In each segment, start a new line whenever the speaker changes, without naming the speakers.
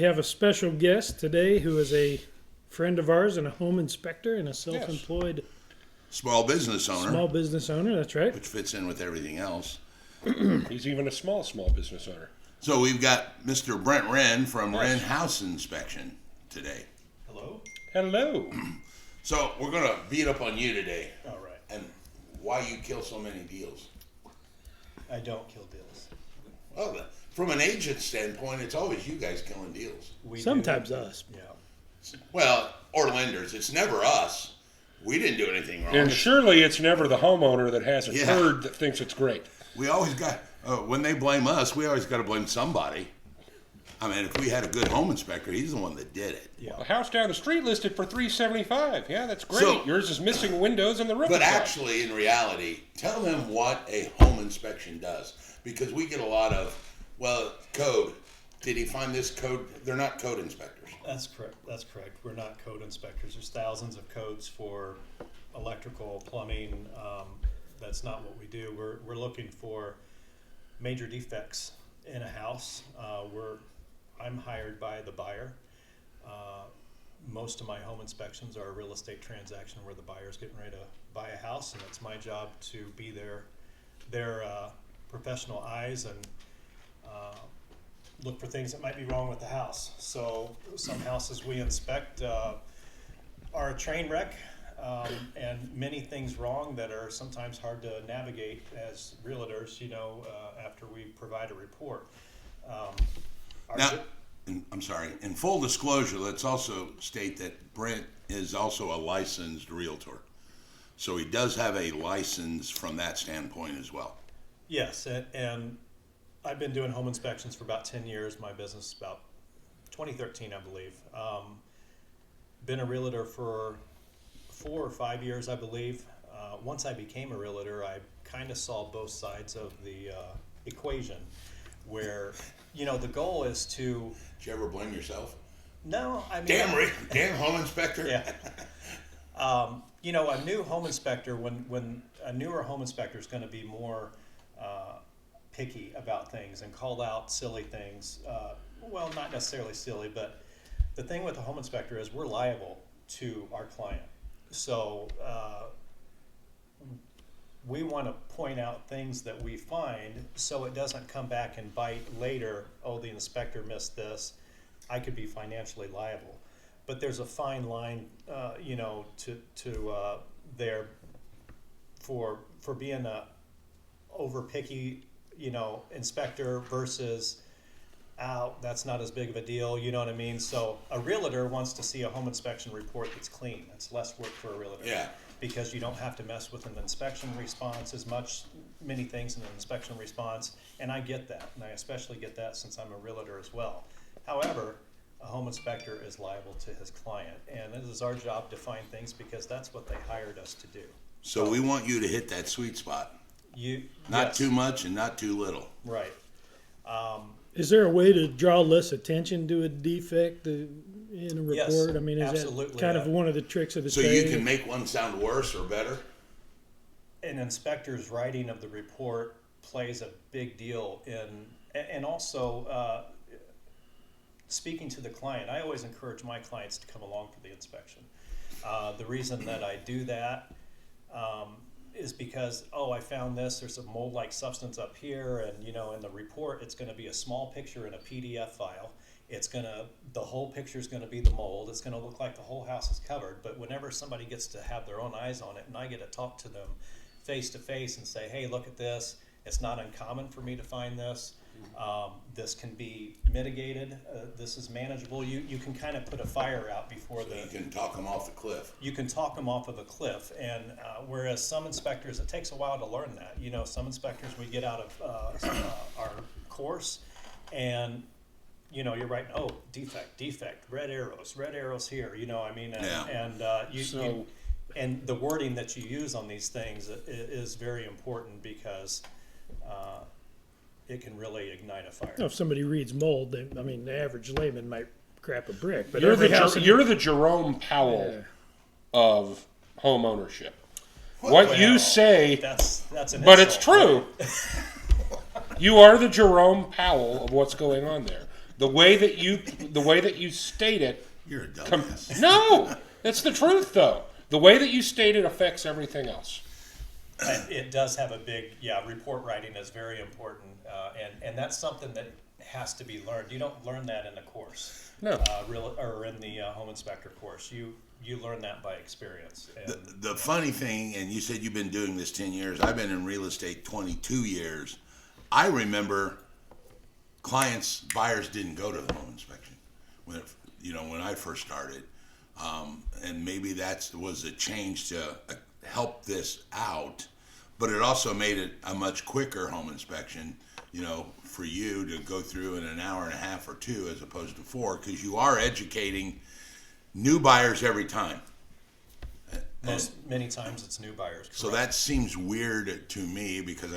have a special guest today who is a friend of ours and a home inspector and a self-employed
small business owner.
Small business owner, that's right.
Which fits in with everything else.
He's even a small business owner.
So we've got Mr. Brent Wren from Wren House Inspection today.
Hello.
Hello.
So we're going to beat up on you today.
All right.
And why you kill so many deals.
I don't kill deals.
Well, from an agent standpoint, it's always you guys killing deals.
Sometimes us.
Yeah.
Well, or lenders. It's never us. We didn't do anything wrong.
And surely it's never the homeowner that has a turd that thinks it's great.
We always got, when they blame us, we always got to blame somebody. I mean, if we had a good home inspector, he's the one that did it.
Yeah. The house down the street listed for $375. Yeah, that's great.
So,
yours is missing windows and the roof.
But actually, in reality, tell them what a home inspection does. Because we get a lot of, code. Did he find this code? They're not code inspectors.
That's correct. We're not code inspectors. There's thousands of codes for electrical, plumbing. That's not what we do. We're looking for major defects in a house. I'm hired by the buyer. Most of my home inspections are a real estate transaction where the buyer's getting ready to buy a house, and it's my job to be their professional eyes and look for things that might be wrong with the house. So some houses we inspect are a train wreck, and many things wrong that are sometimes hard to navigate as realtors, after we provide a report.
I'm sorry, in full disclosure, let's also state that Brent is also a licensed realtor. So he does have a license from that standpoint as well.
Yes, and I've been doing home inspections for about 10 years. My business about 2013, I believe. Been a realtor for 4 or 5 years, I believe. Once I became a realtor, I kind of saw both sides of the equation where, the goal is to...
Did you ever blame yourself?
No, I mean...
Damn home inspector.
Yeah. A new home inspector, when a newer home inspector is going to be more picky about things and call out silly things. Well, not necessarily silly, but the thing with the home inspector is we're liable to our client. So we want to point out things that we find so it doesn't come back and bite later. Oh, the inspector missed this. I could be financially liable. But there's a fine line, to there for being a over picky, inspector versus, that's not as big of a deal. You know what I mean? So a realtor wants to see a home inspection report that's clean. It's less work for a realtor.
Yeah.
Because you don't have to mess with an inspection response many things in an inspection response, and I get that, and I especially get that since I'm a realtor as well. However, a home inspector is liable to his client, and it is our job to find things because that's what they hired us to do.
So we want you to hit that sweet spot. Not too much and not too little.
Right.
Is there a way to draw less attention to a defect in a report?
Yes,
I mean, is
absolutely.
that kind of one of the tricks of the
trade?
So
you can make one sound worse or better?
An inspector's writing of the report plays a big deal and also speaking to the client. I always encourage my clients to come along for the inspection. The reason that I do that is because, I found this, there's a mold-like substance up here, and in the report it's going to be a small picture in a PDF file. The whole picture is going to be the mold. It's going to look like the whole house is covered, but whenever somebody gets to have their own eyes on it and I get to talk to them face to face and say, hey, look at this, it's not uncommon for me to find this. This can be mitigated. This is manageable. You can kind of put a fire out before
you can talk them off the cliff.
You can talk them off of the cliff, and whereas some inspectors, it takes a while to learn that. Some inspectors we get out of our course, and you're writing, defect, red arrows here. And the wording that you use on these things is very important because. It can really ignite a fire.
If somebody reads mold, the average layman might crap a brick. But
you're the Jerome Powell of home ownership. You say,
that's an
but
insult,
it's true.
Right?
You are the Jerome Powell of what's going on there. The way that you state it,
You're a dumbass.
no, that's the truth though. The way that you state it affects everything else.
It does have a big, report writing is very important, and that's something that has to be learned. You don't learn that in a course,
No.
or in the home inspector course. You learn that by experience. And,
The funny thing, and you said you've been doing this 10 years. I've been in real estate 22 years. I remember buyers didn't go to the home inspection when I first started. And maybe that was a change to help this out, but it also made it a much quicker home inspection, for you to go through in an hour and a half or two as opposed to 4, because you are educating new buyers every time.
many times it's new buyers.
So
correct.
that seems weird to me because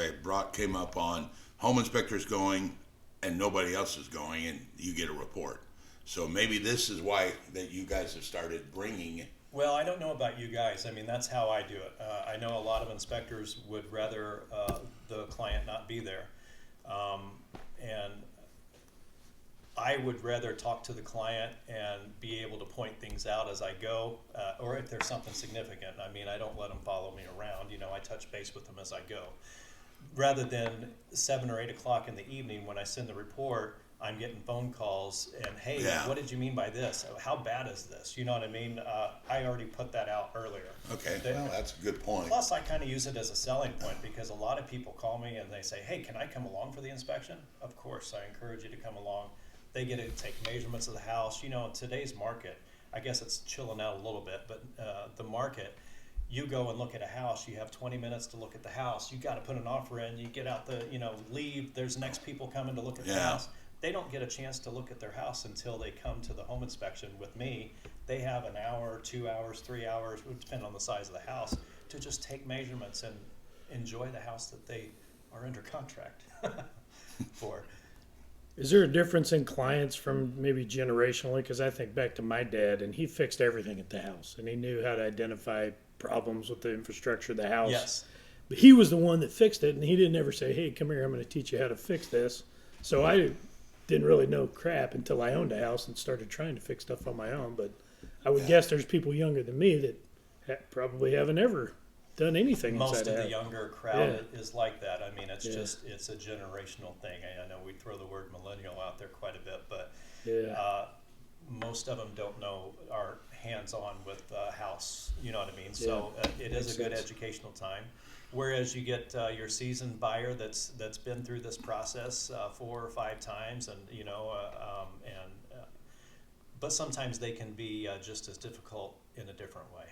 came up on home inspectors going and nobody else is going, and you get a report. So maybe this is why that you guys have started bringing.
Well, I don't know about you guys. I mean, that's how I do it. I know a lot of inspectors would rather the client not be there. And I would rather talk to the client and be able to point things out as I go, or if there's something significant. I mean, I don't let them follow me around. I touch base with them as I go. Rather than 7 or 8 o'clock in the evening when I send the report, I'm getting phone calls and, hey,
Yeah.
what did you mean by this? How bad is this? You know what I mean? I already put that out earlier.
Okay, well, that's a good point.
Plus, I kind of use it as a selling point because a lot of people call me and they say, hey, can I come along for the inspection? Of course, I encourage you to come along. They get to take measurements of the house. In today's market, I guess it's chilling out a little bit, but the market, you go and look at a house, you have 20 minutes to look at the house. You got to put an offer in, you get out leave. There's next people coming to look at the house. They don't get a chance to look at their house until they come to the home inspection with me. They have an hour, 2 hours, 3 hours, it would depend on the size of the house, to just take measurements and enjoy the house that they are under contract for.
Is there a difference in clients from maybe generationally? Because I think back to my dad, and he fixed everything at the house, and he knew how to identify problems with the infrastructure of the house.
Yes.
But he was the one that fixed it, and he didn't ever say, hey, come here, I'm going to teach you how to fix this. So I didn't really know crap until I owned a house and started trying to fix stuff on my own. But I would guess there's people younger than me that probably haven't ever done anything
Most
inside
of
a
the
house.
younger crowd
Yeah.
is like that. I mean, it's
Yeah.
it's a generational thing. I know we throw the word millennial out there quite a bit, but
Yeah.
most of them don't know, are hands-on with the house. You know what I mean? So it is
Makes
a good
sense.
educational time. Whereas you get your seasoned buyer that's been through this process 4 or 5 times, and but sometimes they can be just as difficult in a different way.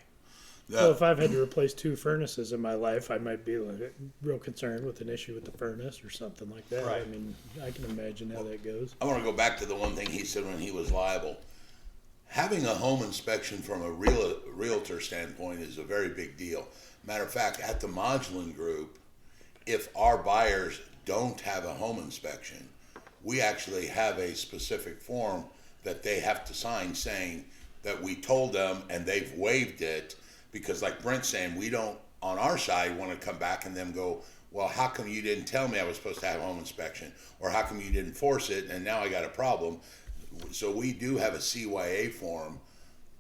Well, if I've had to replace 2 furnaces in my life, I might be real concerned with an issue with the furnace or something like that.
Right.
I mean, I can imagine how that goes.
I want to go back to the one thing he said when he was liable. Having a home inspection from a realtor standpoint is a very big deal. Matter of fact, at the Modglin group, if our buyers don't have a home inspection, we actually have a specific form that they have to sign saying that we told them and they've waived it, because like Brent's saying, we don't, on our side, want to come back and them go, well, how come you didn't tell me I was supposed to have a home inspection? Or how come you didn't force it and now I got a problem? So we do have a CYA form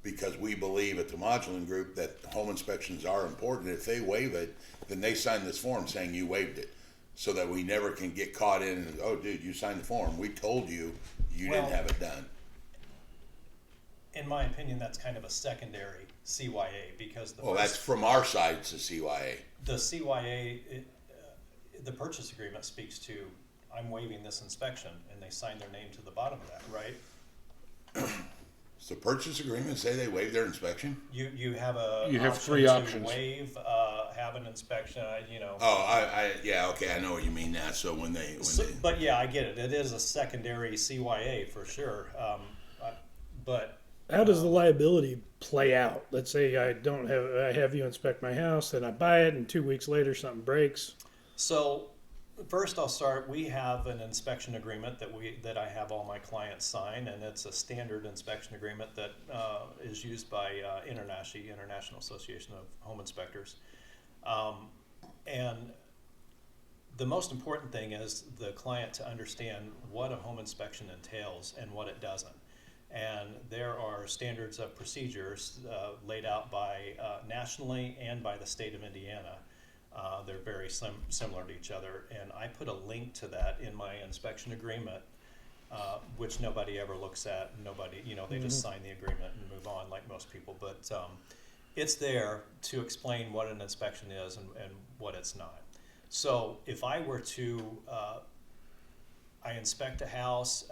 because we believe at the Modglin group that home inspections are important. If they waive it, then they sign this form saying you waived it, so that we never can get caught in, oh, dude, you signed the form. We told you didn't have it done.
In my opinion, that's kind of a secondary CYA because
Well, that's from our side to CYA.
the CYA, the purchase agreement speaks to, I'm waiving this inspection, and they sign their name to the bottom of that, right?
Does the purchase agreement say they waive their inspection?
You have a
You have
option
3
to
options.
waive, have an inspection,
Oh, yeah, okay, I know what you mean now. So when they
But yeah, I get it. It is a secondary CYA for sure. But
How does the liability play out? Let's say I have you inspect my house, then I buy it, and 2 weeks later something breaks.
so first I'll start, we have an inspection agreement that I have all my clients sign, and it's a standard inspection agreement that is used by International Association of Home Inspectors. And The most important thing is the client to understand what a home inspection entails and what it doesn't. And there are standards of procedures laid out by nationally and by the state of Indiana. They're very similar to each other, and I put a link to that in my inspection agreement, which nobody ever looks at. Nobody, they just sign the agreement and move on like most people. But it's there to explain what an inspection is and what it's not. So if I were to I inspect a house,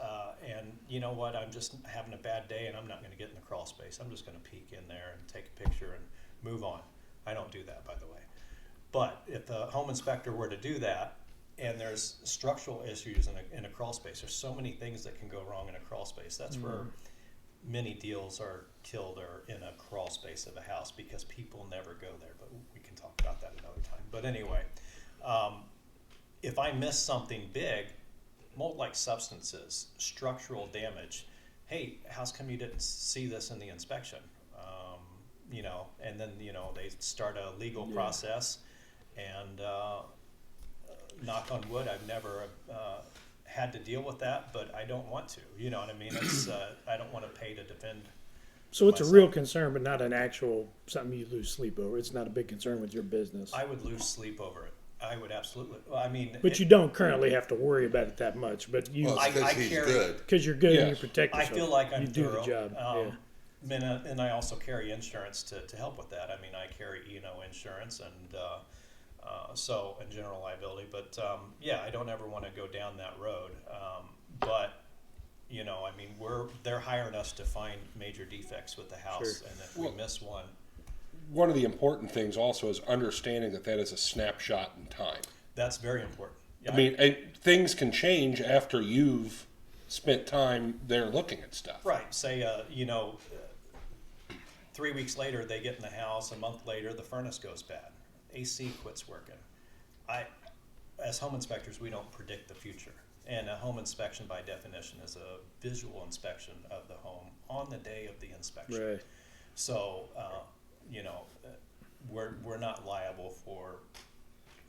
and you know what, I'm just having a bad day and I'm not going to get in the crawl space. I'm just going to peek in there and take a picture and move on. I don't do that, by the way. But if the home inspector were to do that, and there's structural issues in a crawl space, there's so many things that can go wrong in a crawl space. That's where many deals are killed, or in a crawl space of a house, because people never go there. But we can talk about that another time. But anyway, if I miss something big, mold-like substances, structural damage, hey, how come you didn't see this in the inspection? And then, they start a legal process, and knock on wood, I've never had to deal with that, but I don't want to, you know what I mean? It's, I don't want to pay to defend.
So it's
myself.
a real concern, but not an actual something you lose sleep over. It's not a big concern with your business.
I would lose sleep over it. I would absolutely. Well, I mean,
But you don't currently have to worry about it that much. But you,
Well, it's because
I
he's
carry-
good.
because you're good and you
Yes.
protect
I
yourself.
feel like I'm
you do
thorough.
the job.
And I also carry insurance to help with that. I mean, I carry insurance and and general liability. But I don't ever want to go down that road. But I mean, they're hiring us to find major defects with the house,
Sure.
and if we miss one,
One of the important things also is understanding that that is a snapshot in time.
that's very important. Yeah,
I mean, things can change after you've spent time there looking at stuff.
right. Say 3 weeks later they get in the house. A month later the furnace goes bad. AC quits working. As home inspectors, we don't predict the future. And a home inspection, by definition, is a visual inspection of the home on the day of the inspection.
Right.
So, we're not liable for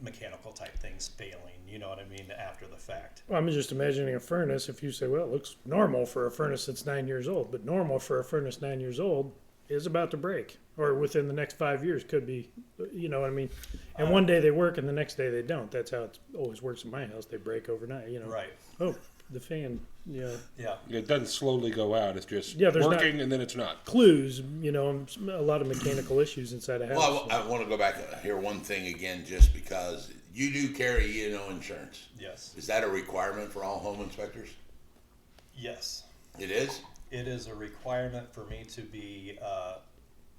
mechanical type things failing, you know what I mean, after the fact.
Well, I'm just imagining a furnace. If you say, well, it looks normal for a furnace that's 9 years old, but normal for a furnace 9 years old is about to break, or within the next 5 years could be, you know what I mean? And one day they work and the next day they don't. That's how it always works in my house. They break overnight,
Right.
Oh, the fan,
Yeah.
It doesn't slowly go out. It's just
Yeah, there's
working and then it's not.
clues, a lot of mechanical issues inside a house.
Well, I want to go back and hear one thing again, just because you do carry insurance.
Yes.
Is that a requirement for all home inspectors?
Yes.
It is?
It is a requirement for me to be,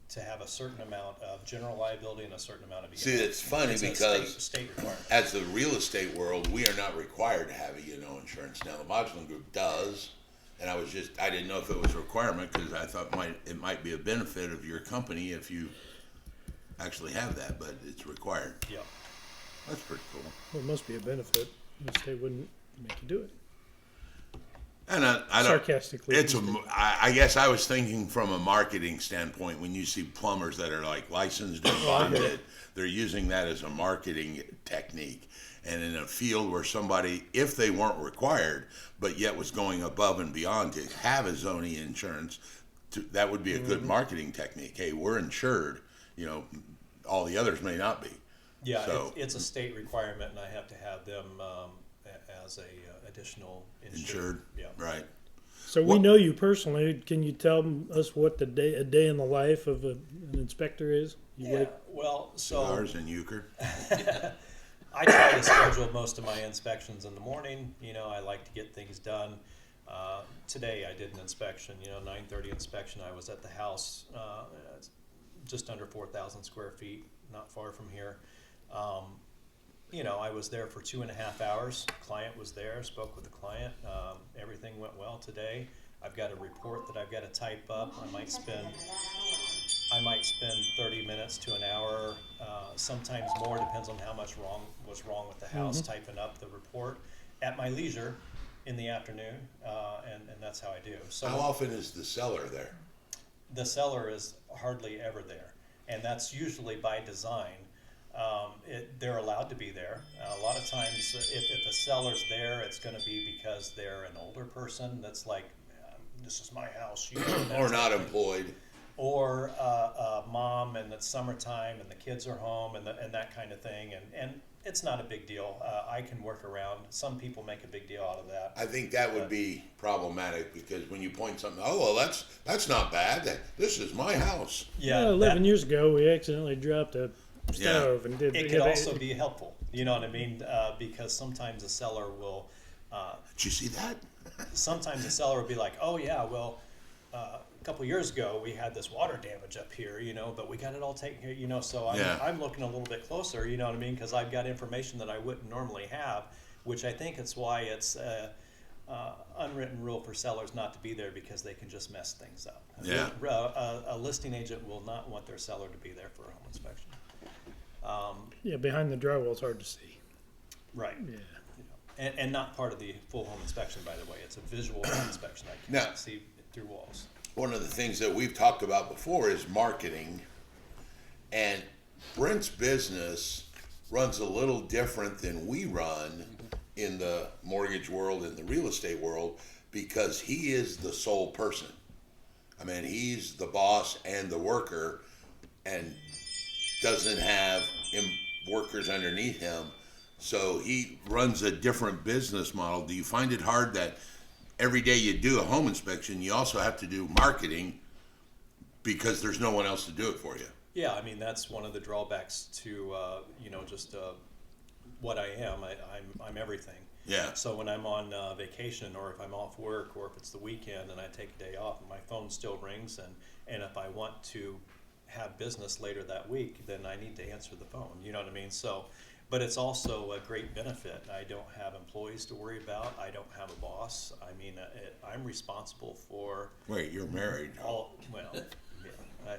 to have a certain amount of general liability and a certain amount of.
See, it's funny
It's a
because
state requirement.
as the real estate world, we are not required to have a insurance. Now, the Modglin Group does, and I didn't know if it was a requirement, because I thought it might be a benefit of your company if you actually have that, but it's required.
Yeah.
That's pretty cool.
Well, it must be a benefit. The state wouldn't make you do it.
And I don't.
Sarcastically.
I guess I was thinking from a marketing standpoint. When you see plumbers that are like licensed and bonded, they're using that as a marketing technique. And in a field where somebody, if they weren't required, but yet was going above and beyond to have a zoning insurance, that would be a good marketing technique. Hey, we're insured. All the others may not be.
Yeah,
So-
it's a state requirement, and I have to have them as a additional
Insured.
Yeah.
Right.
So we know you personally. Can you tell us what a day in the life of an inspector is? You
Yeah.
wake-
Well, so
Cigars and euchre.
I try to schedule most of my inspections in the morning. I like to get things done. Today I did an inspection. 9:30 inspection. I was at the house, just under 4,000 square feet, not far from here. I was there for 2.5 hours. Client was there, spoke with the client. Everything went well today. I've got a report that I've got to type up. I might spend 30 minutes to an hour, sometimes more, depends on how much was wrong with the house, typing up the report at my leisure in the afternoon, and that's how I do. So
How often is the seller there?
the seller is hardly ever there, and that's usually by design. They're allowed to be there. A lot of times, if a seller's there, it's going to be because they're an older person that's like, this is my house. You know,
Or not employed.
or mom, and it's summertime and the kids are home and that kind of thing, and it's not a big deal. I can work around. Some people make a big deal out of that.
I think that would be problematic because when you point something, oh well, that's not bad. This is my house.
Yeah,
11 years ago, we accidentally dropped a stove and did.
it could also be helpful. You know what I mean? Because sometimes a seller will.
Did you see that?
Sometimes a seller will be like, oh yeah, well. A couple years ago, we had this water damage up here, you know, but we got it all taken care, you know, so I'm looking a little bit closer, you know what I mean, because I've got information that I wouldn't normally have, which I think it's why it's unwritten rule for sellers not to be there, because they can just mess things up.
Yeah.
A listing agent will not want their seller to be there for a home inspection.
Yeah, behind the drywall, it's hard to see.
Right.
Yeah.
And not part of the full home inspection, by the way. It's a visual home inspection. I
No.
can't see through walls.
One of the things that we've talked about before is marketing, and Brent's business runs a little different than we run in the mortgage world and the real estate world, because he is the sole person. I mean, he's the boss and the worker, and doesn't have workers underneath him. So he runs a different business model. Do you find it hard that every day you do a home inspection, you also have to do marketing because there's no one else to do it for you?
Yeah, I mean, that's one of the drawbacks to, just what I am. I'm everything.
Yeah.
So when I'm on vacation, or if I'm off work, or if it's the weekend and I take a day off, my phone still rings, and if I want to have business later that week, then I need to answer the phone, you know what I mean? So, but it's also a great benefit. I don't have employees to worry about. I don't have a boss. I mean, I'm responsible for
Wait, you're married.
all, well, yeah,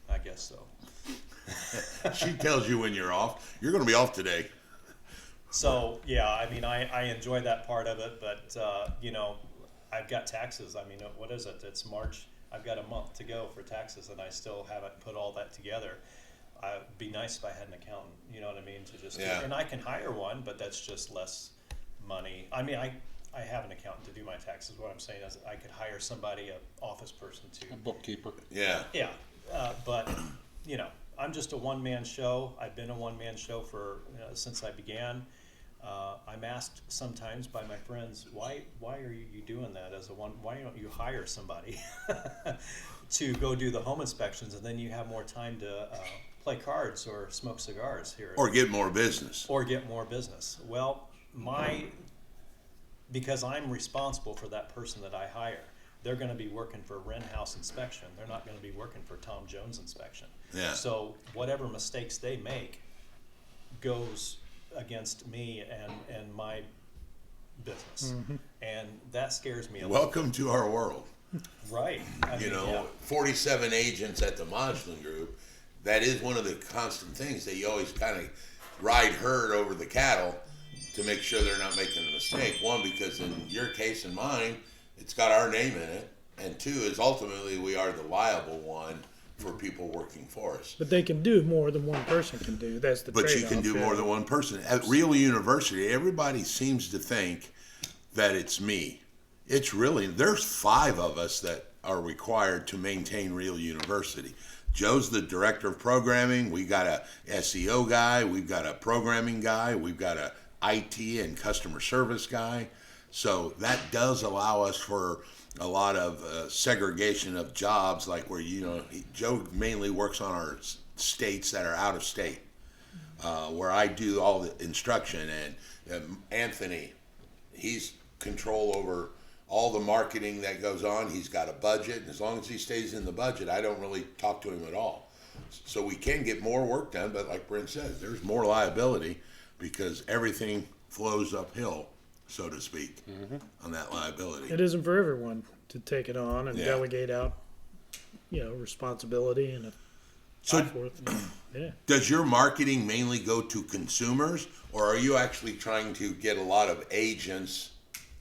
I guess so.
She tells you when you're off. You're going to be off today.
So, yeah, I mean, I enjoy that part of it, but, I've got taxes. I mean, what is it? It's March. I've got a month to go for taxes, and I still haven't put all that together. It'd be nice if I had an accountant, you know what I mean, to just and I can hire one, but that's just less money. I mean, I have an accountant to do my taxes. What I'm saying is I could hire somebody, an office person
A bookkeeper.
Yeah.
Yeah, but I'm just a one-man show. I've been a one-man show for since I began. I'm asked sometimes by my friends, why are you doing that as a one? Why don't you hire somebody to go do the home inspections, and then you have more time to play cards or smoke cigars here,
Or get more business.
or get more business? Well, because I'm responsible for that person that I hire, they're going to be working for Wren House inspection. They're not going to be working for Tom Jones inspection.
Yeah.
So whatever mistakes they make goes against me and my business, and that scares me a little.
Welcome to our world.
Right. I mean, yeah.
47 agents at the Modglin Group. That is one of the constant things that you always kind of ride herd over the cattle to make sure they're not making a mistake. One, because in your case and mine, it's got our name in it. And two, is ultimately we are the liable one for people working for us.
But they can do more than one person can do. That's the
But
trade-off.
you can do more than one person. At Real University, everybody seems to think that it's me. It's really, there's 5 of us that are required to maintain Real University. Joe's the director of programming. We got a SEO guy. We've got a programming guy. We've got a IT and customer service guy. So that does allow us for a lot of segregation of jobs, like where, Joe mainly works on our states that are out of state, where I do all the instruction. And Anthony, he's control over all the marketing that goes on. He's got a budget, and as long as he stays in the budget, I don't really talk to him at all. So we can get more work done, but like Brent says, there's more liability because everything flows uphill, so to speak, on that liability.
It isn't for everyone to take it on and
Yeah.
delegate out, responsibility and so forth. Yeah.
Does your marketing mainly go to consumers, or are you actually trying to get a lot of agents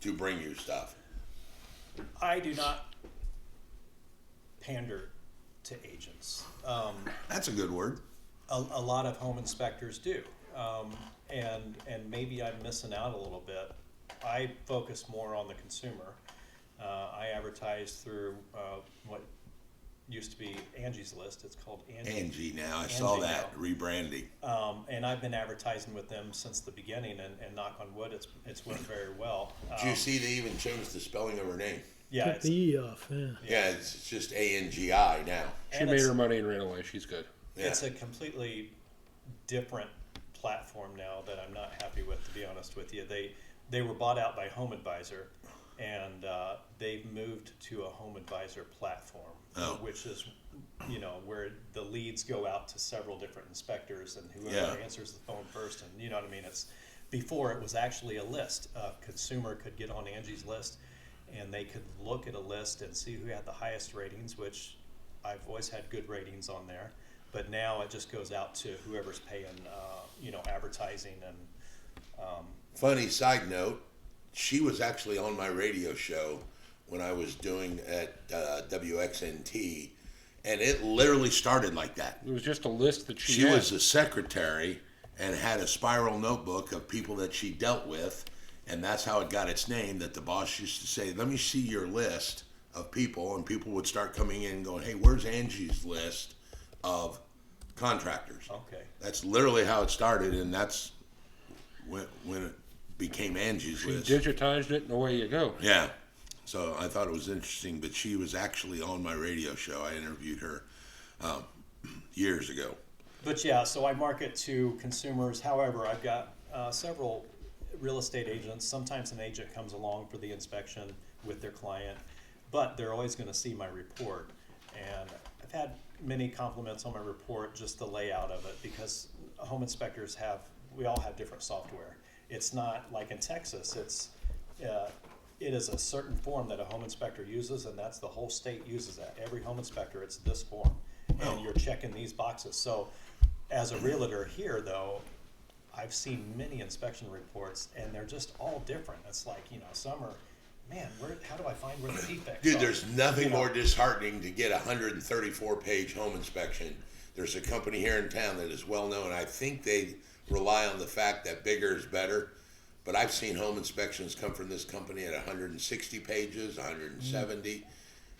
to bring you stuff?
I do not pander to agents.
That's a good word.
A lot of home inspectors do, and maybe I'm missing out a little bit. I focus more on the consumer. I advertise through what used to be Angie's List. It's called
Angie now. I saw that rebranding.
And I've been advertising with them since the beginning, and knock on wood, it's went very well.
Did you see they even changed the spelling of her name?
Yeah,
Took
it's,
the E off. Yeah.
Yeah, it's just ANGI now.
She
and
made
it's-
her money and ran away. She's good.
Yeah.
it's a completely different platform now that I'm not happy with, to be honest with you. They were bought out by Home Advisor, and they've moved to a Home Advisor platform,
Oh.
which is, where the leads go out to several different inspectors, and whoever
Yeah.
answers the phone first, and you know what I mean. Before it was actually a list. A consumer could get on Angie's List, and they could look at a list and see who had the highest ratings, which I've always had good ratings on there. But now it just goes out to whoever's paying, advertising and.
Funny side note, she was actually on my radio show when I was doing at WXNT, and it literally started like that.
It was just a list that she
She
had.
was the secretary and had a spiral notebook of people that she dealt with, and that's how it got its name, that the boss used to say, let me see your list of people, and people would start coming in and going, hey, where's Angie's list of contractors?
Okay.
That's literally how it started, and that's when it became Angie's
She
list.
digitized it, and away you go.
Yeah. So I thought it was interesting, but she was actually on my radio show. I interviewed her years ago.
But yeah, so I market to consumers. However, I've got several real estate agents. Sometimes an agent comes along for the inspection with their client, but they're always going to see my report. And I've had many compliments on my report, just the layout of it, because home inspectors we all have different software. It's not like in Texas. It is a certain form that a home inspector uses, and that's the whole state uses that. Every home inspector, it's this form, and you're checking these boxes. So as a realtor here, though, I've seen many inspection reports, and they're just all different. It's like, some are, man, how do I find where the defects
Dude,
are?
there's nothing more disheartening to get a 134-page home inspection. There's a company here in town that is well known. I think they rely on the fact that bigger is better. But I've seen home inspections come from this company at 160 pages, 170.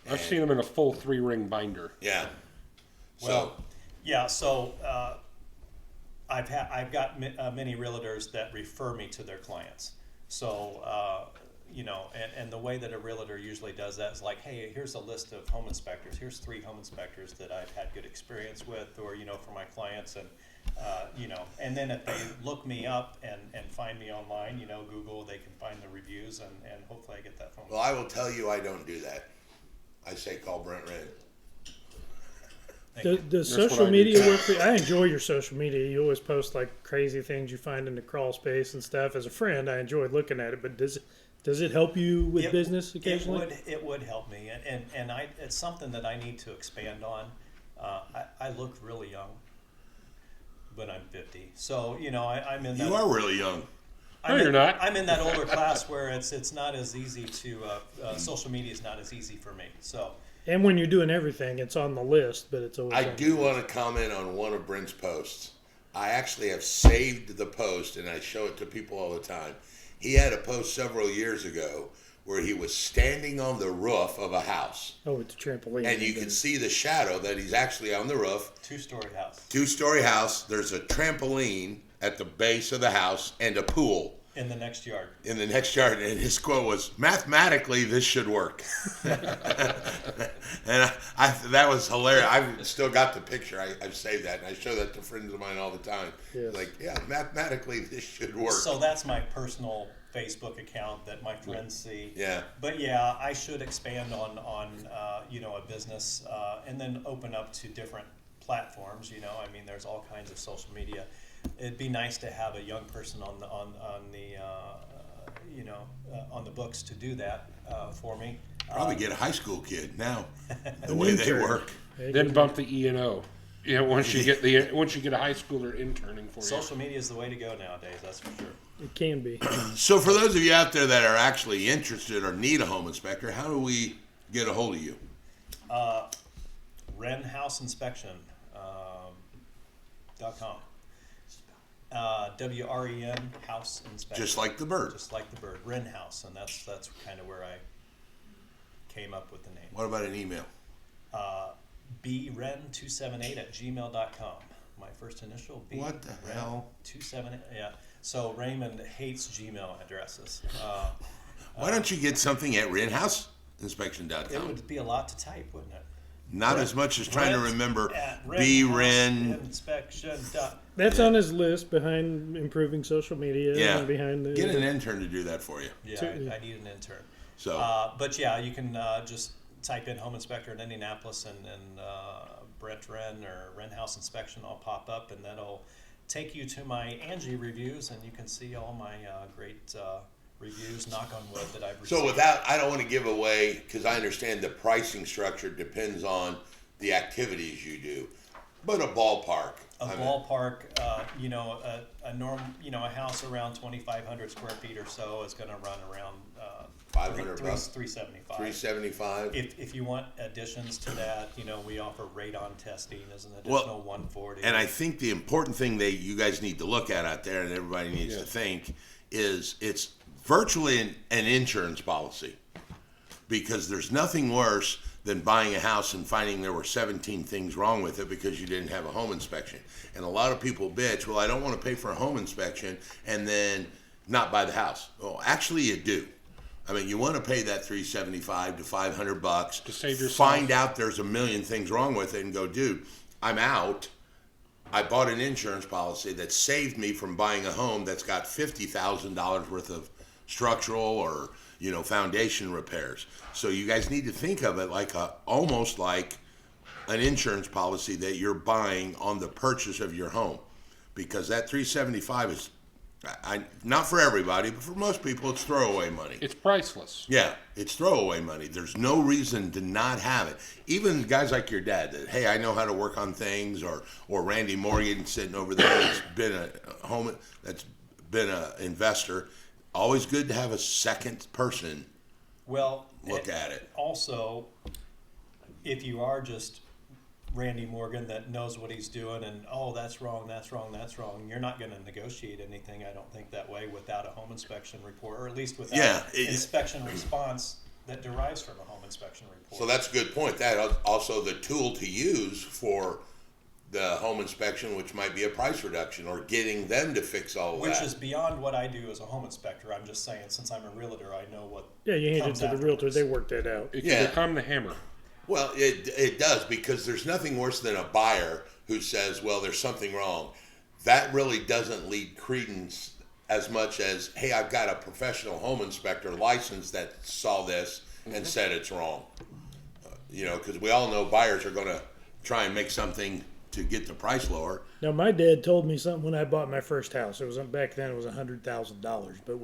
I've seen them in a full 3-ring binder.
Yeah.
Well, yeah, so I've got many realtors that refer me to their clients. So, and the way that a realtor usually does that is like, hey, here's a list of home inspectors. Here's 3 home inspectors that I've had good experience with, or, for my clients. And, and then if they look me up and find me online, Google, they can find the reviews, and hopefully I get that phone.
Well, I will tell you I don't do that. I say call Brent Wren.
Does
That's what
social
I do
media
too.
work for you? I enjoy your social media. You always post like crazy things you find in the crawl space and stuff. As a friend, I enjoy looking at it. But does it help you with business occasionally?
It would help me, and it's something that I need to expand on. I look really young, but I'm 50. So I'm in that.
You are really young.
No, you're not.
I'm in that older class where it's not as easy to social media is not as easy for me. So.
And when you're doing everything, it's on the list, but it's always
I do want to comment on one of Brent's posts. I actually have saved the post, and I show it to people all the time. He had a post several years ago where he was standing on the roof of a house.
Oh, it's a trampoline.
And you can see the shadow that he's actually on the roof.
2-story house.
2-story house. There's a trampoline at the base of the house and a pool
In the next yard.
in the next yard. And his quote was, mathematically, this should work. And I that was hilarious. I've still got the picture. I've saved that. And I show that to friends of mine all the time.
Yes.
Like, yeah, mathematically, this should work.
So that's my personal Facebook account that my friends see.
Yeah.
But yeah, I should expand on a business and then open up to different platforms. There's all kinds of social media. It'd be nice to have a young person on the books to do that for me.
Probably get a high school kid now, the way they work.
Then bump the E&O. Once you get a high schooler interning for you.
Social media is the way to go nowadays. That's for sure.
It can be.
So for those of you out there that are actually interested or need a home inspector, how do we get a hold of you?
Wren House Inspection. wren.com. WREN House Inspector.
Just like the bird.
Just like the bird. Wren House, and that's kind of where I came up with the name.
What about an email?
bren278@gmail.com. My first initial, B.
What the hell?
278, yeah. So Raymond hates Gmail addresses.
Why don't you get something at renhouseinspection.com?
It would be a lot to type, wouldn't it?
Not as much as trying to remember
Ren.
Inspection.
That's on his list behind improving social media.
Yeah.
And behind the,
Get an intern to do that for you.
Yeah, I need an intern.
So,
But yeah, you can just type in home inspector in Indianapolis and Brent Wren or Wren House Inspection will pop up, and that'll take you to my Angie reviews, and you can see all my great reviews, knock on wood, that I've received.
so without, I don't want to give away, because I understand the pricing structure depends on the activities you do, but a ballpark.
A ballpark, a normal, a house around 2,500 square feet or so is going to run around
500 bucks?
375.
375.
If you want additions to that, we offer radon testing as an additional 140.
And I think the important thing that you guys need to look at out there, and everybody needs to think, is it's virtually an insurance policy, because there's nothing worse than buying a house and finding there were 17 things wrong with it because you didn't have a home inspection. And a lot of people bitch, well, I don't want to pay for a home inspection and then not buy the house. Well, actually you do. I mean, you want to pay that $375 to $500
To save yourself.
Find out there's a million things wrong with it and go, dude, I'm out. I bought an insurance policy that saved me from buying a home that's got $50,000 worth of structural or foundation repairs. So you guys need to think of it like almost like an insurance policy that you're buying on the purchase of your home, because that $375 is not for everybody, but for most people it's throwaway money.
It's priceless.
Yeah, it's throwaway money. There's no reason to not have it. Even guys like your dad that, hey, I know how to work on things, or Randy Morgan sitting over there that's been a investor. Always good to have a second person look at it.
Also, if you are just Randy Morgan that knows what he's doing and, that's wrong, you're not going to negotiate anything, I don't think, that way without a home inspection report, or at least without inspection response that derives from a home inspection report.
So that's a good point. That also the tool to use for the home inspection, which might be a price reduction or getting them to fix all of that.
Which is beyond what I do as a home inspector. I'm just saying, since I'm a realtor, I know what
you hand it
comes
to the
afterwards.
realtor. They work that out.
It can become the hammer.
Well, it does, because there's nothing worse than a buyer who says, well, there's something wrong. That really doesn't lead credence as much as, hey, I've got a professional home inspector license that saw this and said it's wrong. Because we all know buyers are going to try and make something to get the price lower.
Now, my dad told me something when I bought my first house. It was back then. It was $100,000, but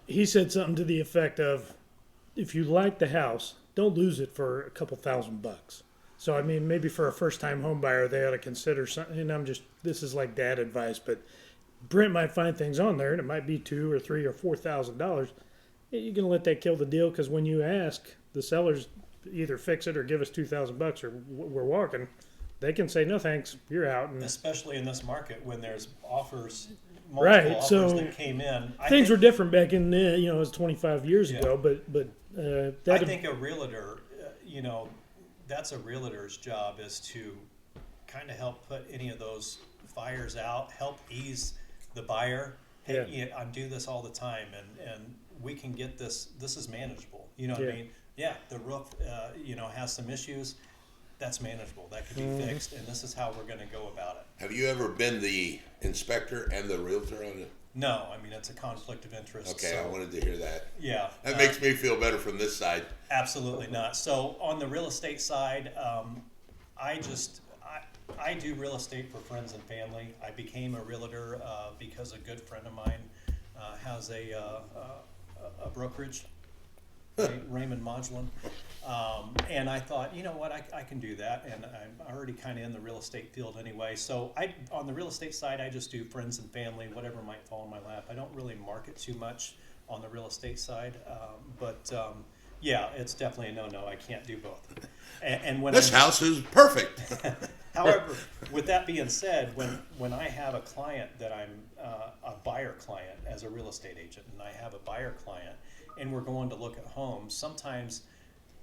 he said something to the effect of, if you like the house, don't lose it for a couple $1,000. So, I mean, maybe for a first-time home buyer, they ought to consider something. And this is like dad advice, but Brent might find things on there, and it might be $2,000 or $3,000 or $4,000. You're gonna let that kill the deal, because when you ask the sellers either fix it or give us $2,000 or we're walking, they can say no thanks, you're out. And
especially in this market when there's multiple offers that came in.
Things were different back in it was 25 years ago, but
I think a realtor, that's a realtor's job, is to kind of help put any of those fires out, help ease the buyer. Hey, I do this all the time, and we can get this. This is manageable. You know what I mean? Yeah, the roof, has some issues. That's manageable. That could be fixed, and this is how we're going to go about it.
Have you ever been the inspector and the realtor on it?
No, I mean, it's a conflict of interest.
Okay,
so,
I wanted to hear that.
Yeah.
That makes me feel better from this side.
Absolutely not. So on the real estate side, I do real estate for friends and family. I became a realtor because a good friend of mine has a brokerage, Raymond Modglin. And I thought, you know what, I can do that, and I'm already kind of in the real estate field anyway. So on the real estate side, I just do friends and family, whatever might fall in my lap. I don't really market too much on the real estate side, but yeah, it's definitely a no-no. I can't do both. And when
This house is perfect.
However, with that being said, when I have a client that I'm a buyer client as a real estate agent, and I have a buyer client, and we're going to look at homes, sometimes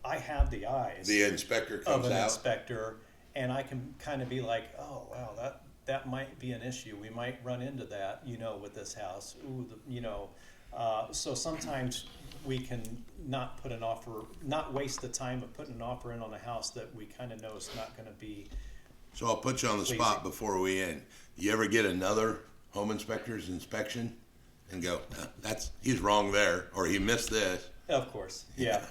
I have the eyes
The inspector
of
comes
an
out.
inspector, and I can kind of be like, oh wow, that might be an issue. We might run into that, with this house. Ooh, so sometimes we can not put an offer, not waste the time of putting an offer in on a house that we kind of know is not going to be.
So I'll put you on the
Please.
spot before we end. You ever get another home inspector's inspection and go, he's wrong there, or he missed this?
Of course, yeah,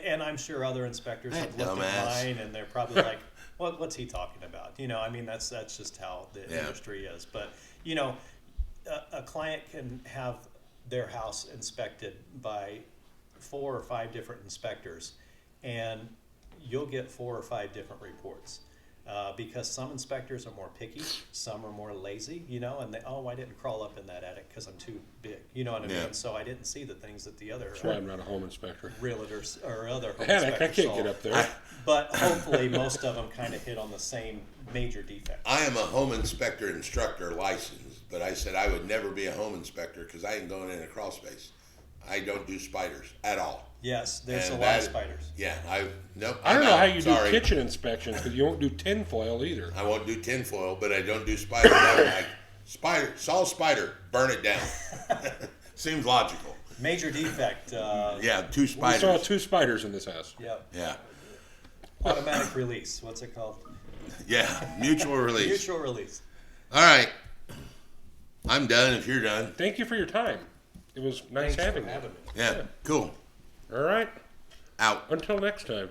and I'm sure other inspectors have
That
looked at
dumbass.
mine, and they're probably like, "What's he talking about?" I mean, that's just how the
Yeah.
industry is. But a client can have their house inspected by 4 or 5 different inspectors, and you'll get 4 or 5 different reports. Because some inspectors are more picky, some are more lazy, and I didn't crawl up in that attic because I'm too big, you know what I
Yeah.
mean? So I didn't see the things that the other
That's why I'm not a home inspector.
realtors or other home
Heck, I
inspectors
can't
saw.
get up there.
But hopefully most of them kind of hit on the same major defect.
I am a home inspector instructor licensed, but I said I would never be a home inspector because I ain't going in a crawl space. I don't do spiders at all.
Yes, there's
And
a lot of
that-
spiders.
Yeah, nope.
I don't know how you
sorry.
do kitchen inspections because you won't do tinfoil either.
I won't do tinfoil, but I don't do spiders. I'm like, saw a spider, burn it down. Seems logical.
Major defect,
Yeah, 2
We
spiders.
saw 2 spiders in this house.
yeah.
Yeah,
Automatic release, what's it called?
yeah, mutual release.
Mutual release.
All right, I'm done if you're done.
Thank you for your time. It was nice
Thanks for
having you.
having me.
Yeah, cool.
All right.
Out.
Until next time.